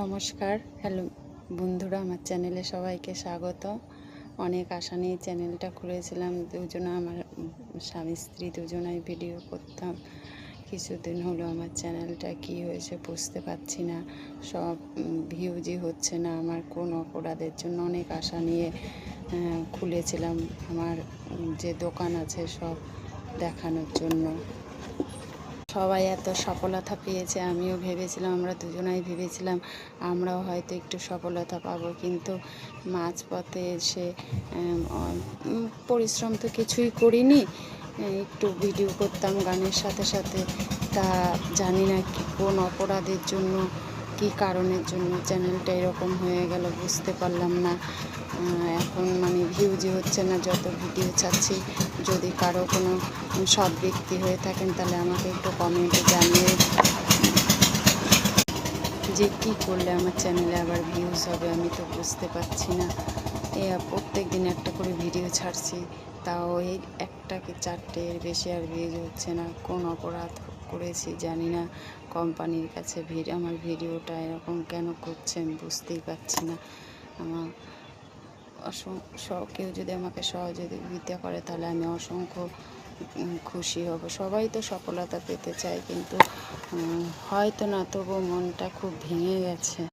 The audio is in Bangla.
নমস্কার, হ্যালো বন্ধুরা, আমার চ্যানেলে সবাইকে স্বাগত। অনেক আশা নিয়ে চ্যানেলটা খুলেছিলাম, দুজনে আমার স্বামী স্ত্রী দুজনাই ভিডিও করতাম। কিছুদিন হলো আমার চ্যানেলটা কি হয়েছে বুঝতে পারছি না, সব ভিউজই হচ্ছে না। আমার কোন অপরাধের জন্য অনেক আশা নিয়ে খুলেছিলাম আমার যে দোকান আছে সব দেখানোর জন্য। সবাই এত সফলতা পেয়েছে, আমিও ভেবেছিলাম, আমরা দুজনাই ভেবেছিলাম আমরাও হয়তো একটু সফলতা পাবো, কিন্তু মাঝপথে এসে পরিশ্রম তো কিছুই করিনি, একটু ভিডিও করতাম গানের সাথে সাথে। তা জানি না কোন অপরাধের জন্য, কি কারণের জন্য চ্যানেলটা এরকম হয়ে গেল বুঝতে পারলাম না। এখন ভিউজই হচ্ছে না, যত ভিডিও ছাড়ছি। যদি কারো কোনো সৎ ব্যক্তি হয়ে থাকেন তাহলে আমাকে একটু কমেন্টে জানিয়ে যে কী করলে আমার চ্যানেলে আবার ভিউজ হবে, আমি তো বুঝতে পারছি না। প্রত্যেক দিন একটা করে ভিডিও ছাড়ছি, তাও এই একটা কি চারটে, এর বেশি আর ভিউজ হচ্ছে না। কোন অপরাধ করেছি জানি না, কোম্পানির কাছে আমার ভিডিওটা এরকম কেন করছে আমি বুঝতেই পারছি না। আমার কেউ যদি আমাকে সহযোগিতা করে তাহলে আমি অসংখ্য খুশি হব। সবাই তো সফলতা পেতে চায়, কিন্তু হয়তো না, তবুও মনটা খুব ভেঙে গেছে।